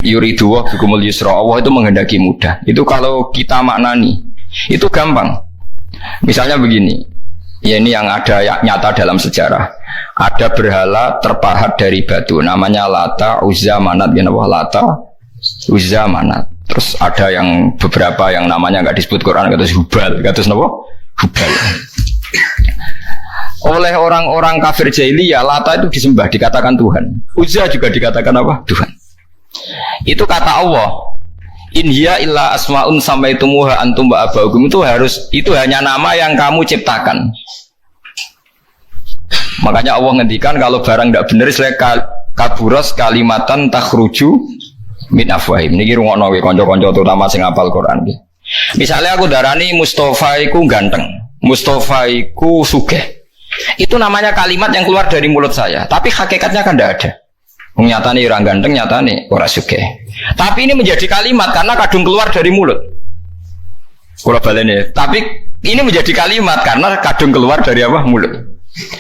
yuridu wa bikumul yusra. Allah itu menghendaki mudah. Itu kalau kita maknani, itu gampang. Misalnya begini, ya ini yang ada nyata dalam sejarah. Ada berhala terpahat dari batu, namanya Lata, Uzza, Manat, ya Allah, Lata, Uzza, Manat. Terus ada yang beberapa yang namanya nggak disebut Quran, kata Hubal, kata apa? Hubal. Oleh orang-orang kafir jahiliyah, Lata itu disembah, dikatakan Tuhan. Uzza juga dikatakan apa? Tuhan. Itu kata Allah. In hiya illa asmaun samaitumuha antum wa abaukum, itu hanya nama yang kamu ciptakan. Makanya Allah ngendikan kalau barang tidak benar kaburos kalimatan takhruju min afwahim. Niki rungokno kowe kanca-kanca terutama sing hafal Quran iki. Misalnya aku darani Mustafa iku ganteng, Mustafa iku sugih. Itu namanya kalimat yang keluar dari mulut saya, tapi hakikatnya kan tidak ada. Nyatane orang ganteng, nyatane ora sugih. Tapi ini menjadi kalimat karena kadung keluar dari mulut. Kula baleni, tapi ini menjadi kalimat karena kadung keluar dari apa? Mulut.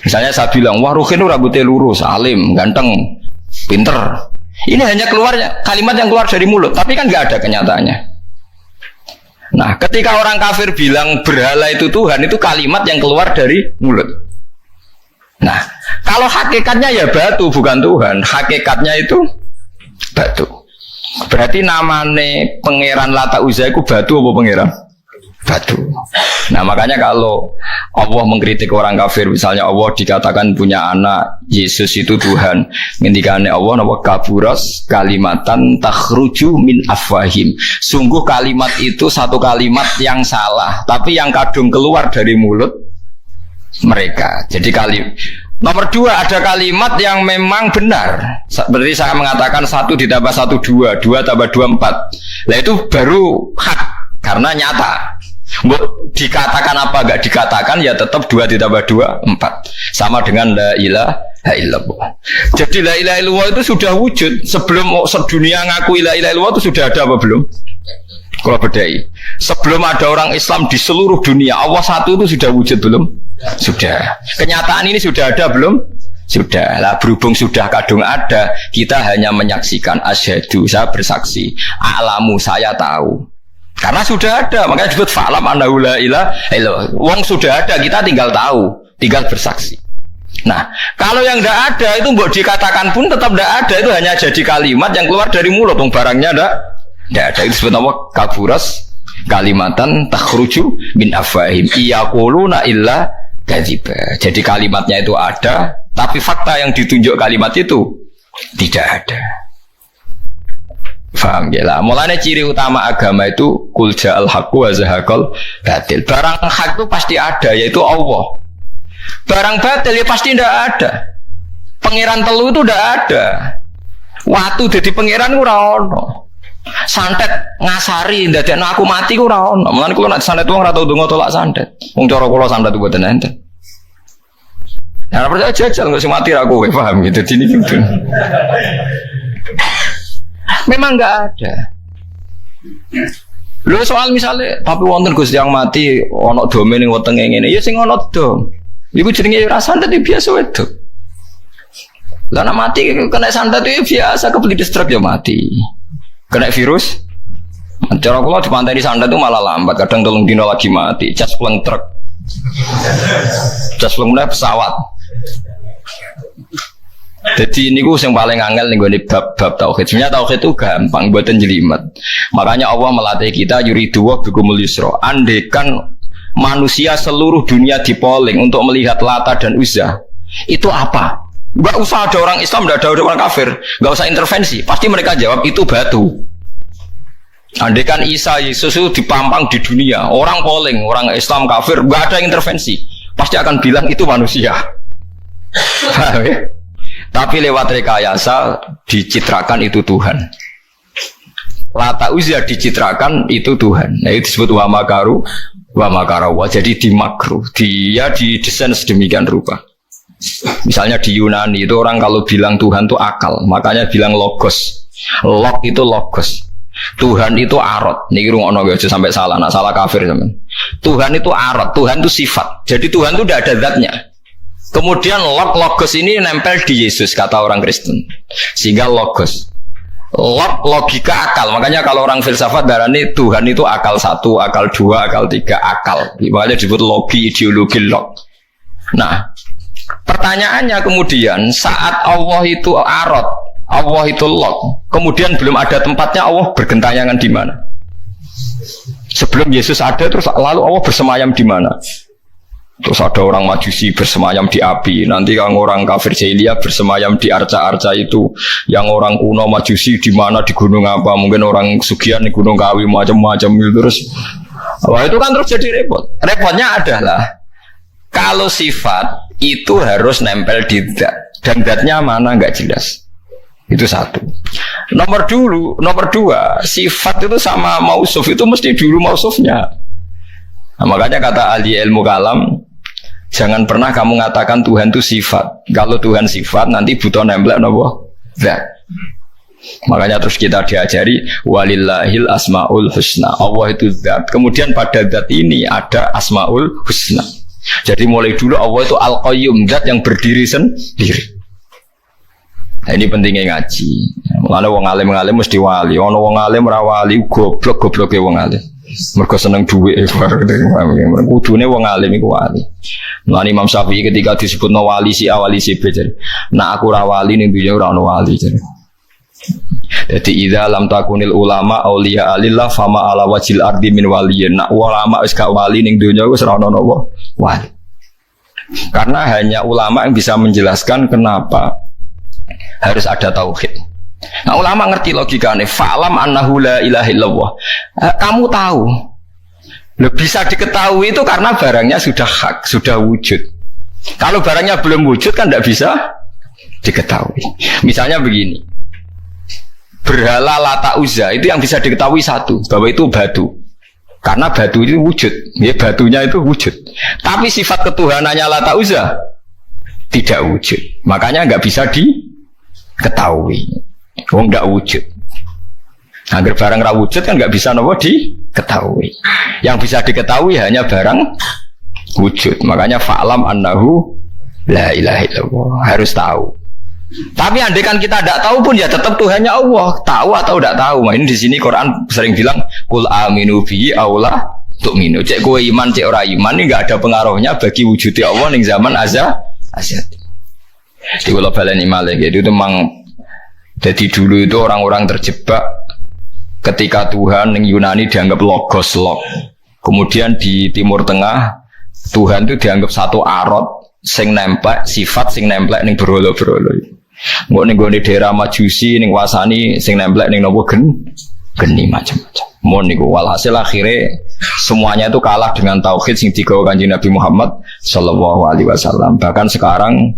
Misalnya saya bilang, wah Ruhin itu rambutnya lurus, alim, ganteng, pinter. Ini hanya keluarnya kalimat yang keluar dari mulut, tapi kan nggak ada kenyataannya. Nah, ketika orang kafir bilang berhala itu Tuhan, itu kalimat yang keluar dari mulut. Nah, kalau hakikatnya ya batu bukan Tuhan, hakikatnya itu batu. Berarti namanya pangeran Lata Uzza itu batu apa pangeran? Batu. Nah, makanya kalau Allah mengkritik orang kafir, misalnya Allah dikatakan punya anak, Yesus itu Tuhan. Ngendikane Allah napa kaburas kalimatan takhruju min afwahim. Sungguh kalimat itu satu kalimat yang salah, tapi yang kadung keluar dari mulut mereka. Jadi nomor dua, ada kalimat yang memang benar. Berarti saya mengatakan 1 ditambah 1 2, 2 tambah 2 4. Nah itu baru hak karena nyata. Dikatakan apa enggak dikatakan ya tetap 2 ditambah 2 4. Sama dengan la ilaha illallah. Jadi la ilaha illallah itu sudah wujud sebelum sedunia ngakui la ilaha illallah itu sudah ada apa belum? Kalau bedai. Sebelum ada orang Islam di seluruh dunia, Allah satu itu sudah wujud belum? Sudah. Kenyataan ini sudah ada belum? Sudah. Lah berhubung sudah kadung ada, kita hanya menyaksikan asyhadu, saya bersaksi, a'lamu, saya tahu. Karena sudah ada, makanya disebut fa'lam annahu la ilaha illallah. Wong sudah ada, kita tinggal tahu, tinggal bersaksi. Nah, kalau yang tidak ada itu mbok dikatakan pun tetap tidak ada, itu hanya jadi kalimat yang keluar dari mulut, wong barangnya tidak ada. Itu disebut apa? Kaburas kalimatan takhruju min afwahim iyaquluna illa kadziba. Jadi kalimatnya itu ada, tapi fakta yang ditunjuk kalimat itu tidak ada. Faham ya lah. Mulanya ciri utama agama itu kul ja'al haqqu wa zahaqal batil. Barang hak itu pasti ada, yaitu Allah. Barang batil ya pasti tidak ada. Pangeran telu itu tidak ada. Waktu jadi pangeran ora ono. Santet ngasari ndadekno aku mati ku ora ono. Mulane kula nek santet wong ora tau ndonga tolak santet. Wong cara kula santet mboten enten. Ya ora percaya jajal kok sing mati ra kowe, paham gitu. Dadi gitu. Memang enggak ada. Lho soal misalnya tapi wonten Gus yang mati ana dome ning wetenge ngene. Ya sing ana dom. Iku jenenge ora santet biasa wedok. Lah nek mati kena santet itu biasa kepelides truk ya mati. Kena virus, cara kula di pantai di santet itu malah lambat, kadang 3 dino lagi mati, cas pleng truk, cas pleng pesawat. Jadi ini gue yang paling angel nih gue di bab tauhid. Sebenarnya tauhid itu gampang, buatan jelimet. Makanya Allah melatih kita yuridu wa bikumul yusra. Andekan manusia seluruh dunia dipoling untuk melihat Lata dan Uzza, itu apa? Gak usah ada orang Islam, gak ada orang kafir, gak usah intervensi. Pasti mereka jawab itu batu. Andaikan Isa Yesus itu dipampang di dunia, orang polling, orang Islam kafir, gak ada intervensi, pasti akan bilang itu manusia. Ya? Tapi lewat rekayasa dicitrakan itu Tuhan. Lata Uzza dicitrakan itu Tuhan. Nah itu disebut wa makaru wa makarawa. Jadi dimakruh, dia didesain sedemikian rupa. Misalnya di Yunani itu orang kalau bilang Tuhan itu akal, makanya bilang logos. Log itu logos. Tuhan itu arot. Niki rungokno aja sampai salah, nak salah kafir teman. Tuhan itu arot, Tuhan itu sifat. Jadi Tuhan itu tidak ada zatnya. Kemudian logos ini nempel di Yesus kata orang Kristen. Sehingga logos. logika akal. Makanya kalau orang filsafat darani Tuhan itu akal 1, akal 2, akal 3, akal. Makanya disebut logi, ideologi log. Nah, pertanyaannya kemudian saat Allah itu arad, Allah itu log, kemudian belum ada tempatnya Allah bergentayangan di mana? Sebelum Yesus ada terus lalu Allah bersemayam di mana? Terus ada orang Majusi bersemayam di api. Nanti yang orang kafir jahiliyah bersemayam di arca-arca itu. Yang orang kuno Majusi di mana, di gunung apa? Mungkin orang Sugian di gunung Kawi macam-macam itu terus. Wah, itu kan terus jadi repot. Repotnya adalah kalau sifat itu harus nempel di zat dan zatnya mana nggak jelas. Itu satu. Nomor 2, sifat itu sama mausuf itu mesti dulu mausufnya. Nah, makanya kata ahli ilmu kalam, jangan pernah kamu mengatakan Tuhan itu sifat. Kalau Tuhan sifat nanti butuh nempel nopo zat. Makanya terus kita diajari walillahil asmaul husna. Allah itu zat. Kemudian pada zat ini ada asmaul husna. Jadi mulai dulu Allah itu al-qayyum, zat yang berdiri sendiri. Nah, ini pentingnya ngaji. Mulane wong alim mesti wali. Ono wong alim ra wali goblok-gobloke wong alim. Mergo seneng dhuwit kudune wong alim iku wali. Mulane Imam Syafi'i ketika disebutno wali si awali si B jare. Nak aku ra wali ning dunya ora ono wali jare. Dadi idza lam takunil ulama auliya alillah fama ala wajil ardi min waliyin. Nak ulama wis gak wali ning dunya wis ora ono napa wali. Karena hanya ulama yang bisa menjelaskan kenapa harus ada tauhid. Nah, ulama ngerti logikanya. Fa'lam annahu la ilaha illallah. Kamu tahu. Bisa diketahui itu karena barangnya sudah hak, sudah wujud. Kalau barangnya belum wujud kan tidak bisa diketahui. Misalnya begini. Berhala Lata Uzza itu yang bisa diketahui satu, bahwa itu batu. Karena batu itu wujud. Ya, batunya itu wujud. Tapi sifat ketuhanannya Lata Uzza tidak wujud. Makanya nggak bisa diketahui. Wong nggak wujud. Agar barang ra wujud kan nggak bisa nopo diketahui. Yang bisa diketahui hanya barang wujud. Makanya fa'lam annahu la ilaha illallah. Harus tahu. Tapi andai kan kita tidak tahu pun ya tetap Tuhannya Allah. Tahu atau tidak tahu. Nah, ini di sini Quran sering bilang qul aminu bihi aula tu'minu. Cek kowe iman, cek ora iman ini enggak ada pengaruhnya bagi wujudnya Allah ning zaman azab. Di kula baleni malih itu memang. Jadi dulu itu orang-orang terjebak ketika Tuhan yang Yunani dianggap logos log. Kemudian di Timur Tengah Tuhan itu dianggap satu arad sing nemplek sifat sing nemplek ning berhala-berhala. Engko ning gone daerah Majusi ning wasani sing nemplek ning napa geni macam-macam. Mon niku walhasil akhirnya semuanya itu kalah dengan tauhid sing digawa Kanjeng Nabi Muhammad sallallahu alaihi wasallam. Bahkan sekarang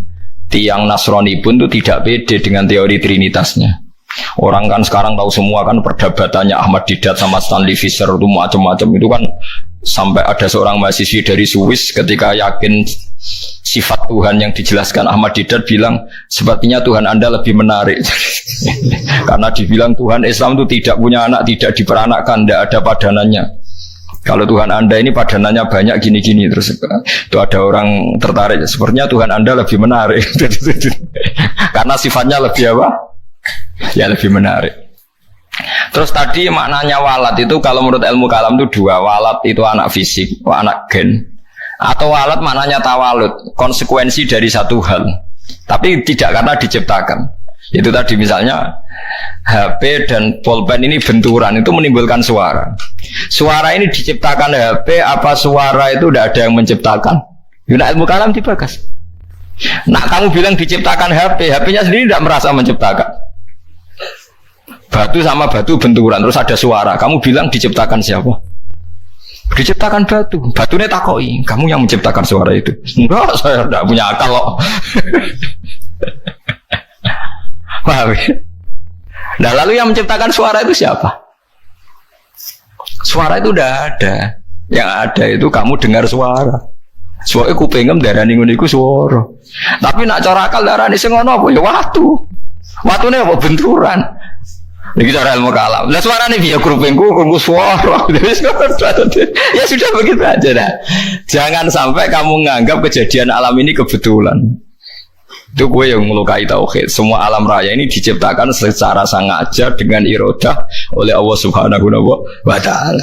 tiang Nasrani pun itu tidak pede dengan teori trinitasnya. Orang kan sekarang tahu semua kan perdebatannya Ahmad Didat sama Stanley Fischer itu macam-macam itu kan sampai ada seorang mahasiswi dari Swiss ketika yakin sifat Tuhan yang dijelaskan Ahmad Didat bilang sepertinya Tuhan Anda lebih menarik. Karena dibilang Tuhan Islam itu tidak punya anak, tidak diperanakkan, tidak ada padanannya. Kalau Tuhan Anda ini padanannya banyak gini-gini terus itu ada orang tertarik. Sepertinya Tuhan Anda lebih menarik. Karena sifatnya lebih apa? Ya lebih menarik. Terus tadi maknanya walat itu kalau menurut ilmu kalam itu dua. Walat itu anak fisik, anak gen. Atau walat maknanya tawalud, konsekuensi dari satu hal. Tapi tidak karena diciptakan. Itu tadi misalnya HP dan pulpen ini benturan itu menimbulkan suara. Suara ini diciptakan HP apa suara itu tidak ada yang menciptakan? Yuna ilmu kalam dibagas. Nah kamu bilang diciptakan HP, HP-nya sendiri tidak merasa menciptakan. Batu sama batu benturan terus ada suara. Kamu bilang diciptakan siapa? Diciptakan batu. Batunya takoi. Kamu yang menciptakan suara itu? Enggak, saya tidak punya akal loh. Paham ya? Nah lalu yang menciptakan suara itu siapa? Suara itu udah ada. Yang ada itu kamu dengar suara. Suara aku pengen darah ningun itu suara. Tapi nak cara akal darah ini sengono apa? Ya watu. Watunya apa? Benturan. Ini cara ilmu kalam. Nah suara ini biar kurupengku suara. Ya sudah begitu aja dah. Jangan sampai kamu menganggap kejadian alam ini kebetulan. Itu gue yang melukai tauhid. Semua alam raya ini diciptakan secara sengaja dengan irodah oleh Allah Subhanahu wa Ta'ala.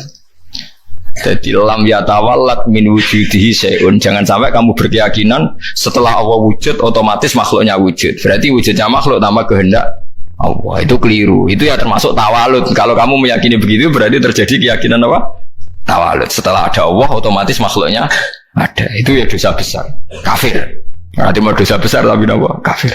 Jadi lam yatawallat min wujudihi syai'un. Jangan sampai kamu berkeyakinan setelah Allah wujud otomatis makhluknya wujud. Berarti wujudnya makhluk tanpa kehendak Allah. Itu keliru. Itu ya termasuk tawalud. Kalau kamu meyakini begitu berarti terjadi keyakinan apa? Tawalud. Setelah ada Allah otomatis makhluknya ada. Itu ya dosa besar. Kafir. Berarti mau dosa besar tapi apa? Kafir.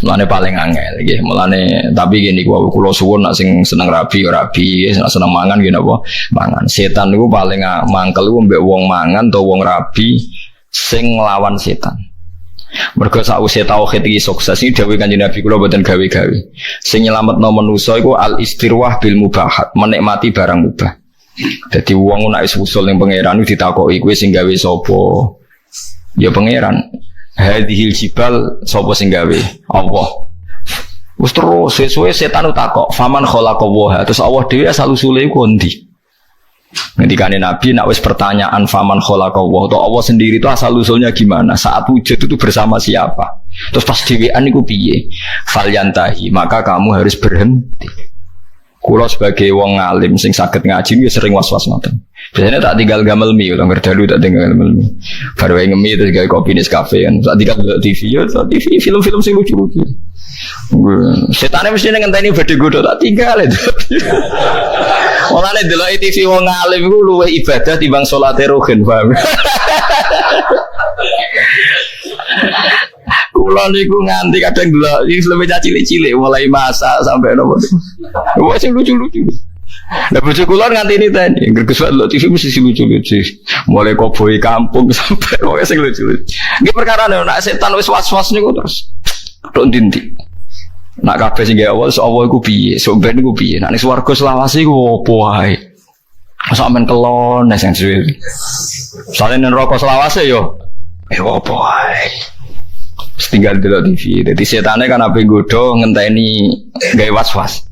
Mulane paling angel nggih. Mulane tapi gini kula suwun nek sing seneng rabi nek seneng mangan gini apa? Mangan. Setan niku paling mangkel ku mbek wong mangan atau wong rabi sing nglawan setan. Mergo sawise tauhid iki sukses iki dawuh Kanjeng Nabi kula mboten gawe-gawe. Sing nyelametno manusa iku al-istirwah bil mubahat, menikmati barang mubah. Dadi wong nek wis usul ning pangeran ditakoki kowe sing gawe sapa? Ya pangeran. Hadhil jibal sapa sing gawe? Allah. Wis terus sesuai setan utakok, faman khalaqa wa. Terus Allah dhewe asal usule iku ndi? Ngendikane Nabi nak wis pertanyaan faman khalaqa wa, atau Allah sendiri itu asal usulnya gimana? Saat wujud itu bersama siapa? Terus pas dhewean iku piye? Falyantahi, maka kamu harus berhenti. Kula sebagai wong alim sing saged ngaji ya sering was-was ngoten. Biasanya tak tinggal gamel mie, kalau ngerdalu tak tinggal gamel mie. Baru yang ngemie terus gawe kopi Nescafe kan. Tak tinggal ndelok TV ya, TV film-film sing lucu-lucu. Setane mesti ngenteni badhe godho tak tinggal itu. Mulane ndelok TV wong alim iku luwih ibadah timbang salate rogen, paham. Kula niku nganti kadang delok iki lebih cilik-cilik mulai masa sampai nopo. Wah sing lucu-lucu. Lah bojo kula nganti ini tadi greges delok TV mesti lucu-lucu. Mulai koboi kampung sampai wong sing lucu-lucu. Iki perkara nek setan wis was-was niku terus tok ndi-ndi. Nak kabeh sing gawe Allah iku piye? Sok ben iku piye? Nek ning swarga selawase iku opo wae? Masa men kelon nek sing suwe. Sale ning neraka selawase yo. Opo wae? Tinggal delok TV. Dadi setane kan ape nggodho ngenteni gawe was-was.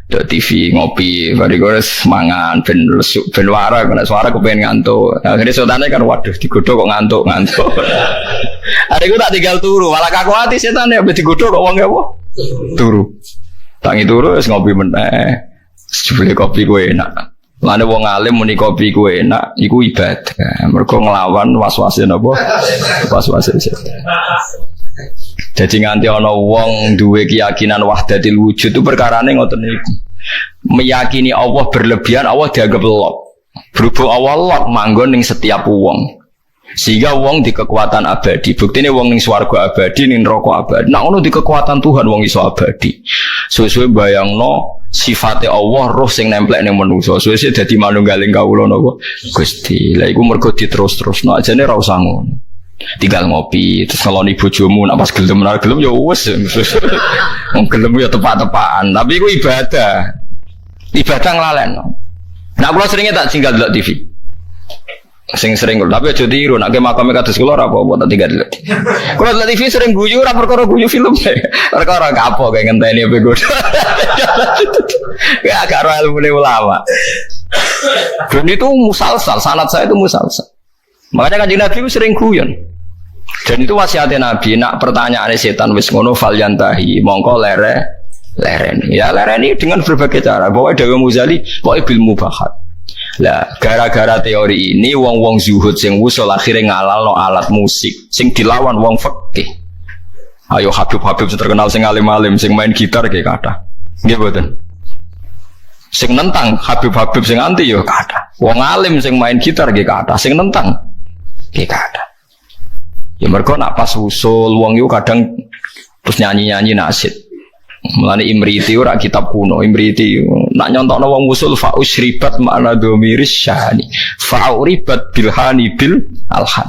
Delok TV ngopi, bareng mangan ben lesuk ben wara kena suara kepen ngantuk. Akhire setane kan waduh digodho kok ngantuk. Areku tak tinggal turu, malah kaku ati setane ape digodho kok wong apa? Turu. Tangi turu wis ngopi meneh. Jebule kopi ku enak. Lane wong alim muni kopi ku enak iku ibadah. Mergo nglawan was-wase napa? Was-wase setan. Jadi nganti ana wong duwe keyakinan wahdatil wujud itu perkarane ngoten niku. Meyakini Allah berlebihan, Allah dianggap lok. Berhubung Allah lok manggon ning setiap wong. Sehingga wong di kekuatan abadi. Buktine wong ning swarga abadi, ning neraka abadi. Nek ono di kekuatan Tuhan wong iso abadi. Suwe-suwe bayangno sifate Allah roh sing nemplek ning manungsa. Suwe-suwe dadi manunggaling kawula napa Gusti. Lah iku mergo diterus-terusno ajane ra usah ngono. Tinggal ngopi terus ngeloni bojomu nak pas gelem ya wis. Wong gelem ya tepak-tepakan, tapi iku ibadah nglalekno. Nah kula seringe tak tinggal delok TV. Sing sering kula tapi aja tiru nek makame kados kula ora apa-apa tak tinggal delok. Kula delok TV sering guyu ora perkara guyu film. Perkara kapok kaya ngenteni ape godho. Ya karo ilmune ulama. Dan itu musalsal, sanad saya itu musalsal. Makanya Kanjeng Nabi sering guyon. Dan itu wasiatnya Nabi, nak pertanyaane setan wis ngono falyantahi, mongko lereni. Ya lereni dengan berbagai cara. Bahwa Dewa Muzali, bahwa bil mubahat. Lah, gara-gara teori ini wong-wong zuhud sing wusul akhire ngalalno alat musik sing dilawan wong fikih. Ayo Habib-habib sing terkenal sing alim-alim sing main gitar kayak kathah. Nggih mboten. Sing nentang Habib-habib sing anti yo kathah. Wong alim sing main gitar nggih kathah, sing nentang nggih kathah. Ya mergo nak pas usul wong iku kadang terus nyanyi-nyanyi nasyid. Mulane Imriti ora kitab kuno, Imriti nak nyontokno wong usul fa usribat makna dhamiris syahani. Fa uribat bilhani bil alhan.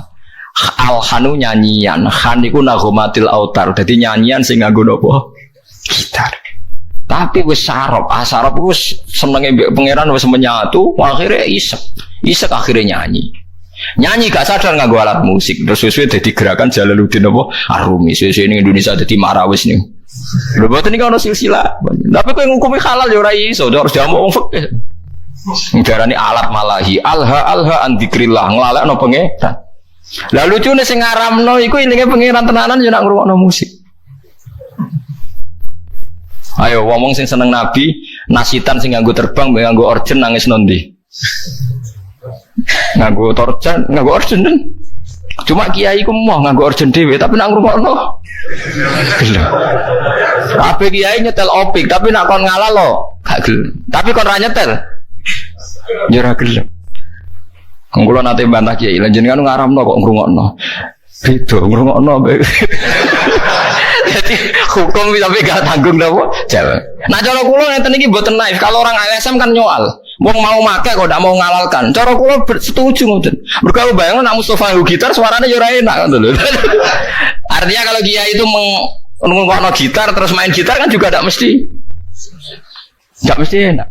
Alhanu nyanyian, khan iku nagomatil autar. Dadi nyanyian sing nganggo napa? Gitar. Tapi wis sarop, sarop wis senenge mbek pangeran wis menyatu, akhirnya isek akhirnya nyanyi. Nyanyi gak sadar nganggo alat musik. Terus sesuai dadi gerakan Jalaluddin apa? Arumi. Sesuai ning Indonesia dadi marawis nih. Lho boten iki ana silsilah. Tapi kowe ngukumi halal ya ora iso, harus diamuk wong fikih. Ngarani alat malahi, alha an dzikrillah, nglalekno pangeran. Lah lucune sing ngaramno iku ilinge pangeran tenanan yo nak ngrungokno musik. Ayo wong sing seneng Nabi, nasitan sing nganggo terbang, nganggo orjen nangis nondi. Nganggo torjan, nganggo orjen. Cuma kiai ku mau nganggo orjen dhewe tapi nak ngrungokno. Gelem. Kabeh kiai nyetel opik tapi nak kon ngalah lo, gak gelem. Tapi kon ra nyetel. Yo ra gelem. Kula nate bantah kiai, lha jenengan ngaramno kok ngrungokno. Beda ngrungokno. Jadi hukum tapi gak tanggung napa? Jawa. Nah cara kula ngeten iki mboten naif. Kalau orang LSM kan nyoal. Wong mau make kok ndak mau ngalalkan. Cara kula setuju ngoten. Mergo aku bayangno nek Mustofa gitar suaranya yo ora enak ngoten lho. Artinya kalau dia itu ngongkokno gitar terus main gitar kan juga ndak mesti enak.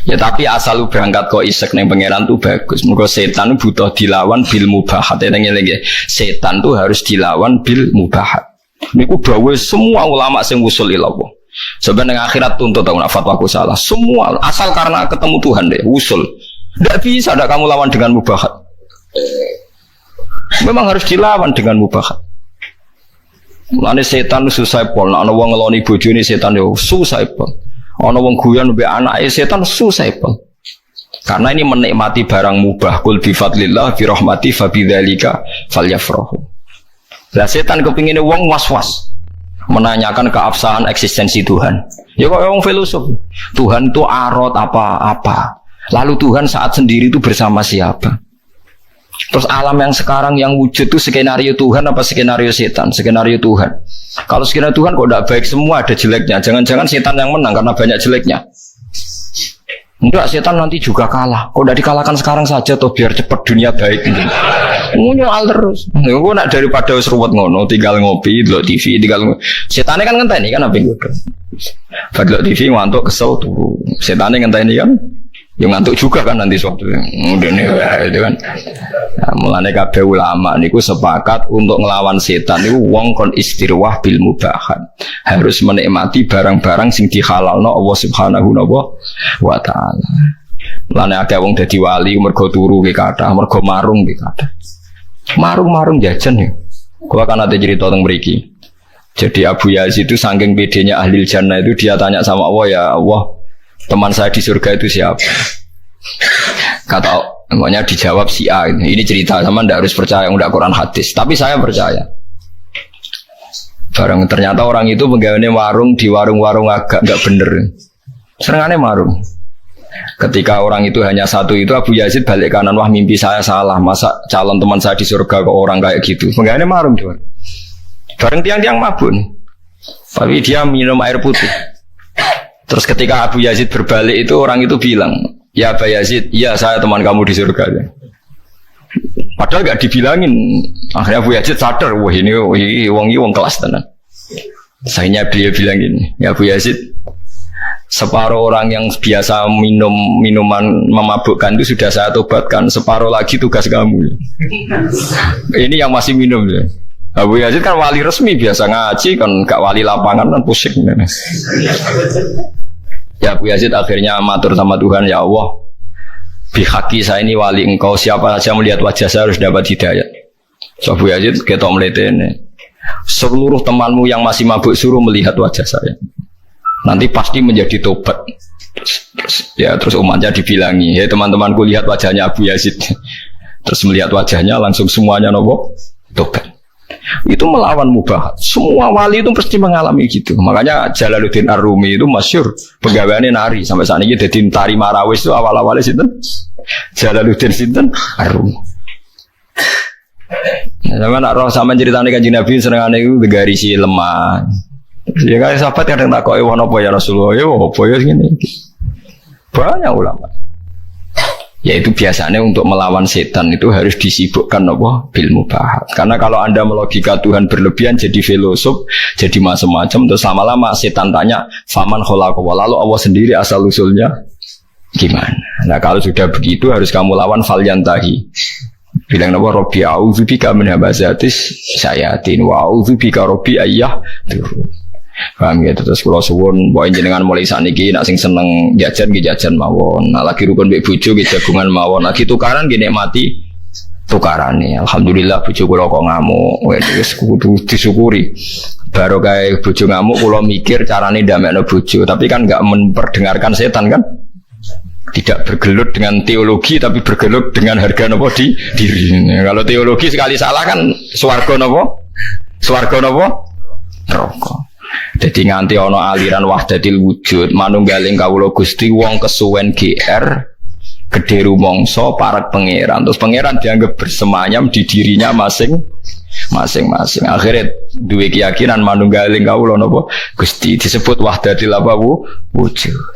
Ya tapi asal lu berangkat kok isek ning pangeran tuh bagus. Mergo setan butuh dilawan bil mubahat. Eling-eling setan tuh harus dilawan bil mubahat. Niku dawuh semua ulama sing usul ilallah. Sebenarnya akhirat tuntut tahu fatwaku salah. Semua asal karena ketemu Tuhan deh usul. Tidak bisa ada kamu lawan dengan mubahat. Memang harus dilawan dengan mubahat. Mulane setan susah pol. Ana wong ngeloni bojone setan yo susah pol. Ana wong guyon mbek anake setan susah pol. Karena ini menikmati barang mubah. Qul bi fadlillah bi rahmati fa bidzalika falyafrahu. Lah setan kepingine wong was-was menanyakan keabsahan eksistensi Tuhan. Ya kok wong filosof. Tuhan itu arot apa-apa. Lalu Tuhan saat sendiri itu bersama siapa? Terus alam yang sekarang yang wujud itu skenario Tuhan apa skenario setan? Skenario Tuhan. Kalau skenario Tuhan kok tidak baik semua ada jeleknya. Jangan-jangan setan yang menang karena banyak jeleknya. Enggak, setan nanti juga kalah. Kok udah dikalahkan sekarang saja toh biar cepat dunia baik. Nyoal terus. Gue nak daripada seruat ngono, tinggal ngopi, delok TV, tinggal setannya kan ngenteni kan apa gue. Delok TV ngantuk kesel turu. Setannya ngenteni kan. Ya ngantuk juga kan nanti suatu. Udah nih itu kan. Nah, mulane kabeh ulama niku sepakat untuk ngelawan setan niku wong kon istirwah bil mubahat. Harus menikmati barang-barang sing dihalalno Allah Subhanahu wa taala. Mulane akeh wong dadi wali mergo turu ki kathah, mergo marung ki kathah. Marung-marung jajan ya. Kula kan ada cerita teng mriki. Jadi Abu Yazid itu saking pedenya ahli jannah itu dia tanya sama Allah, ya Allah, teman saya di surga itu siapa? Kata makanya dijawab si A. Ini cerita sama ndak harus percaya ndak Quran hadis, tapi saya percaya. Barang ternyata orang itu pegawainya warung di warung-warung agak nggak bener. Serangannya marung. Ketika orang itu hanya satu itu Abu Yazid balik kanan, wah mimpi saya salah, masa calon teman saya di surga kok orang kayak gitu. Pegawainya marung tuh. Bareng tiang-tiang mabuk. Tapi dia minum air putih. Terus ketika Abu Yazid berbalik itu orang itu bilang, ya Abu Yazid, iya saya teman kamu di surga. Padahal gak dibilangin. Akhirnya Abu Yazid sadar, wah ini wong kelas tenan. Sayangnya beliau bilang gini, ya Abu Yazid, separuh orang yang biasa minum minuman memabukkan itu sudah saya tobatkan, separuh lagi tugas kamu. Ini yang masih minum ya. Abu Yazid kan wali resmi biasa ngaji kan, gak wali lapangan kan pusing. Ya Abu Yazid akhirnya matur sama Tuhan, ya Allah, bihaki saya ini wali engkau, siapa saja melihat wajah saya harus dapat hidayah. So Abu Yazid ketok mletene, seluruh temanmu yang masih mabuk suruh melihat wajah saya, nanti pasti menjadi tobat. Terus umatnya dibilangi, ya teman-temanku lihat wajahnya Abu Yazid. Terus melihat wajahnya langsung semuanya nopo tobat. Itu melawan mubahat. Semua wali itu pasti mengalami gitu. Makanya Jalaluddin Ar-Rumi itu masyhur pegawainya nari sampai saat ini jadi tari marawis itu awal-awalnya sinten Jalaluddin sinten Ar-Rumi. Sama nak roh sama ceritanya Kanjeng Nabi senengane itu garisi lemah. Ya kan sahabat kadang tak kok ewan apa ya Rasulullah, ya apa ya gini. Banyak ulama. Yaitu biasanya untuk melawan setan itu harus disibukkan apa? Bil mubahat. Karena kalau Anda melogika Tuhan berlebihan jadi filosof, jadi macam-macam, terus lama-lama setan tanya, faman khalaqahu, lalu Allah sendiri asal usulnya gimana? Nah kalau sudah begitu harus kamu lawan falyantahi. Bilang apa? Rabbi a'udzubika min hamazatis syayatin wa a'udzubika rabbi ayyah turun. Paham gitu. Terus kula suwun mbok jenengan mulai sakniki nek sing seneng jajan nggih jajan mawon. Nek lagi rukun mbek bojo nggih jagungan mawon. Lagi tukaran nggih nikmati tukarane. Alhamdulillah bojo kula kok ngamuk. Wis kudu disyukuri. Baru kayak bojo ngamuk kula mikir carane ndamekno bojo, tapi kan enggak memperdengarkan setan kan? Tidak bergelut dengan teologi tapi bergelut dengan harga nopo di diri. Kalau teologi sekali salah kan swarga nopo? Swarga nopo? Neraka. Jadi nganti ana aliran wahdatil wujud, manunggaling kawula Gusti wong kesuwen GR gede rumangsa parak pangeran. Terus pangeran dianggap bersemayam di dirinya masing-masing. Akhirnya duwe keyakinan manunggaling kawula napa Gusti disebut wahdatil wujud.